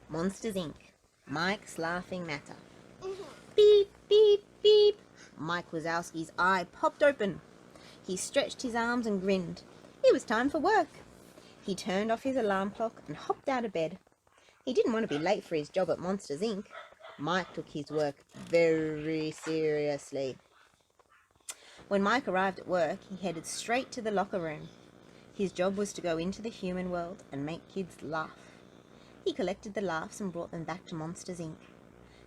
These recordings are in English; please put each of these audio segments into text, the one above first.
Monsters Inc. Mike's Laughing Matter. Beep, beep, beep. Mike Wazowski's eye popped open. He stretched his arms and grinned. It was time for work. He turned off his alarm clock and hopped out of bed. He didn't want to be late for his job at Monsters Inc. Mike took his work very seriously. When Mike arrived at work, he headed straight to the locker room. His job was to go into the human world and make kids laugh. He collected the laughs and brought them back to Monsters Inc.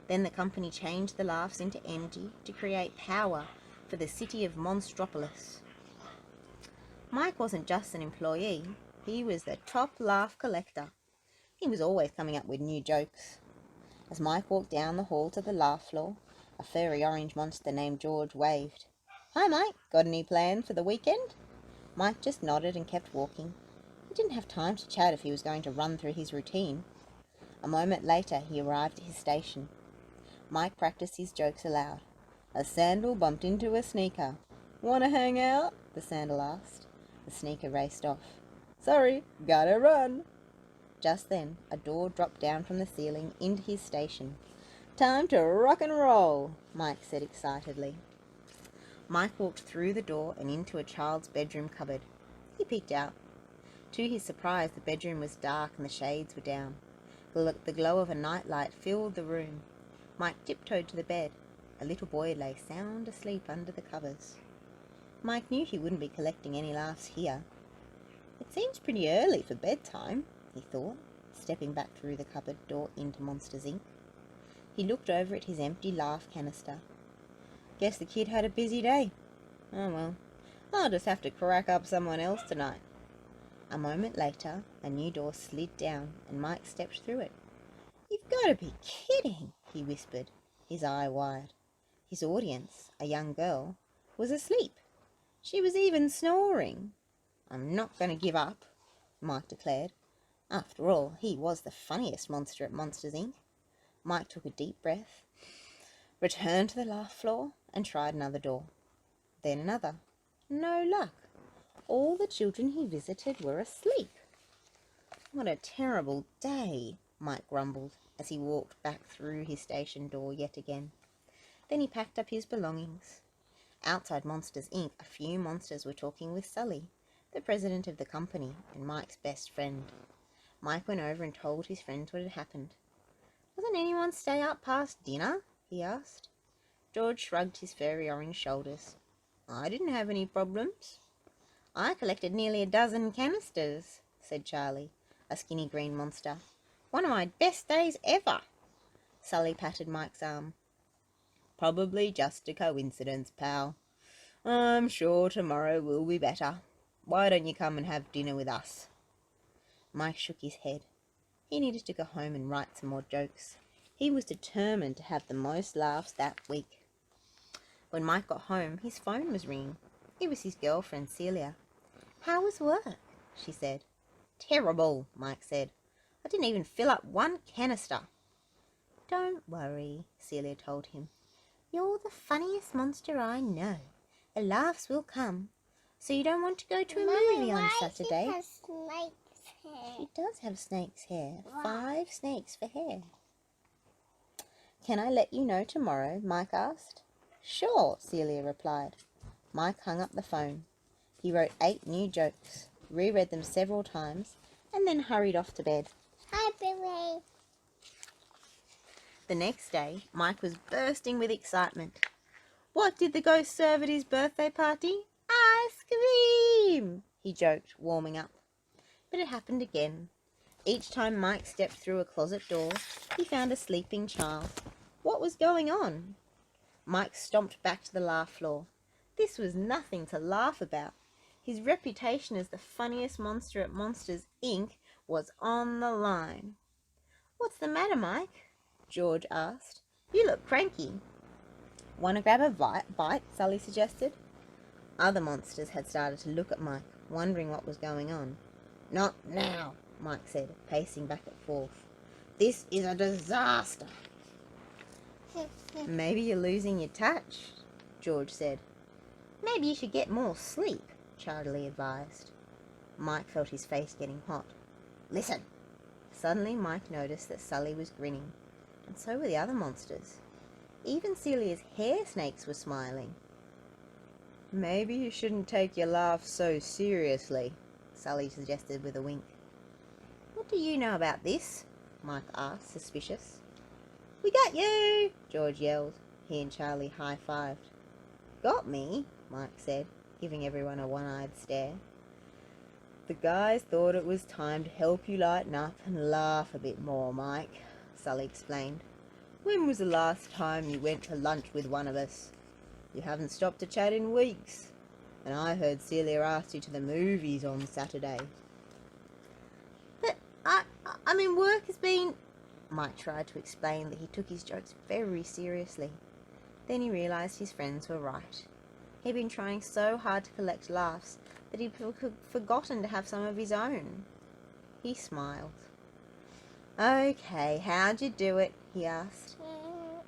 Then the company changed the laughs into energy to create power for the city of Monstropolis. Mike wasn't just an employee, he was the top laugh collector. He was always coming up with new jokes. As Mike walked down the hall to the laugh floor, a furry orange monster named George waved. "Hi Mike, got any plans for the weekend?" Mike just nodded and kept walking. He didn't have time to chat if he was going to run through his routine. A moment later he arrived at his station. Mike practiced his jokes aloud. "A sandal bumped into a sneaker. "Wanna hang out?" the sandal asked. The sneaker raced off. "Sorry, gotta run." Just then, a door dropped down from the ceiling into his station. "Time to rock and roll," Mike said excitedly. Mike walked through the door and into a child's bedroom cupboard. He peeked out. To his surprise, the bedroom was dark and the shades were down. The glow of a nightlight filled the room. Mike tiptoed to the bed. A little boy lay sound asleep under the covers. Mike knew he wouldn't be collecting any laughs here. "It seems pretty early for bedtime," he thought, stepping back through the cupboard door into Monsters Inc. He looked over at his empty laugh canister. "Guess the kid had a busy day. Oh well, I'll just have to crack up someone else tonight." A moment later, a new door slid down and Mike stepped through it. "You've got to be kidding," he whispered, his eye wide. His audience, a young girl, was asleep. She was even snoring. "I'm not going to give up," Mike declared. After all, he was the funniest monster at Monsters Inc. Mike took a deep breath, returned to the laugh floor, and tried another door. Then another. No luck. All the children he visited were asleep. "What a terrible day," Mike grumbled as he walked back through his station door yet again. Then he packed up his belongings. Outside Monsters Inc., a few monsters were talking with Sully, the president of the company and Mike's best friend. Mike went over and told his friends what had happened. "Doesn't anyone stay up past dinner?" he asked. George shrugged his furry orange shoulders. "I didn't have any problems." "I collected nearly a dozen canisters," said Charlie, a skinny green monster. "One of my best days ever." Sully patted Mike's arm. "Probably just a coincidence, pal. I'm sure tomorrow will be better. Why don't you come and have dinner with us?" Mike shook his head. He needed to go home and write some more jokes. He was determined to have the most laughs that week. When Mike got home, his phone was ringing. It was his girlfriend, Celia. "How was work?" she said. "Terrible," Mike said. "I didn't even fill up one canister." "Don't worry," Celia told him. "You're the funniest monster I know. The laughs will come. So you don't want to go to a movie on Saturday?" She has snake's hair. She does have snake's hair. 5 snakes for hair. "Can I let you know tomorrow?" Mike asked. "Sure," Celia replied. Mike hung up the phone. He wrote 8 new jokes, reread them several times, and then hurried off to bed. Hi, Billy. The next day, Mike was bursting with excitement. "What did the ghost serve at his birthday party?" "Ice cream," he joked, warming up. But it happened again. Each time Mike stepped through a closet door, he found a sleeping child. What was going on? Mike stomped back to the laugh floor. This was nothing to laugh about. His reputation as the funniest monster at Monsters Inc. was on the line. "What's the matter, Mike?" George asked. "You look cranky." "Want to grab a bite?" Sully suggested. Other monsters had started to look at Mike, wondering what was going on. "Not now," Mike said, pacing back and forth. "This is a disaster." "Maybe you're losing your touch," George said. "Maybe you should get more sleep," Charlie advised. Mike felt his face getting hot. "Listen," Suddenly Mike noticed that Sully was grinning, and so were the other monsters. Even Celia's hair snakes were smiling. "Maybe you shouldn't take your laugh so seriously," Sully suggested with a wink. "What do you know about this?" Mike asked, suspicious. "We got you!" George yelled. He and Charlie high-fived. "Got me?" Mike said, giving everyone a one-eyed stare. "The guys thought it was time to help you lighten up and laugh a bit more, Mike," Sully explained. "When was the last time you went to lunch with one of us? You haven't stopped to chat in weeks. And I heard Celia asked you to the movies on Saturday." "But I mean, work has been..." Mike tried to explain that he took his jokes very seriously. Then he realised his friends were right. He'd been trying so hard to collect laughs that he'd forgotten to have some of his own. He smiled. "Okay, how'd you do it?" he asked.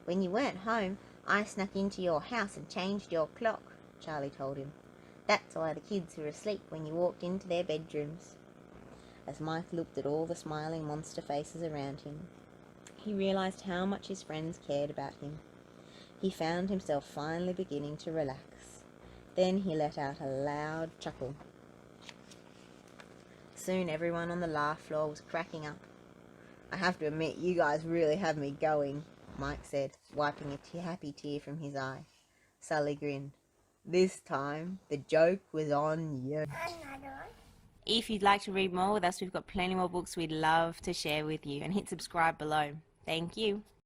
"When you weren't home, I snuck into your house and changed your clock," Charlie told him. "That's why the kids were asleep when you walked into their bedrooms." As Mike looked at all the smiling monster faces around him, he realised how much his friends cared about him. He found himself finally beginning to relax. Then he let out a loud chuckle. Soon everyone on the laugh floor was cracking up. "I have to admit, you guys really have me going," Mike said, wiping a happy tear from his eye. Sully grinned. "This time, the joke was on you." If you'd like to read more with us, we've got plenty more books we'd love to share with you, and hit subscribe below. Thank you.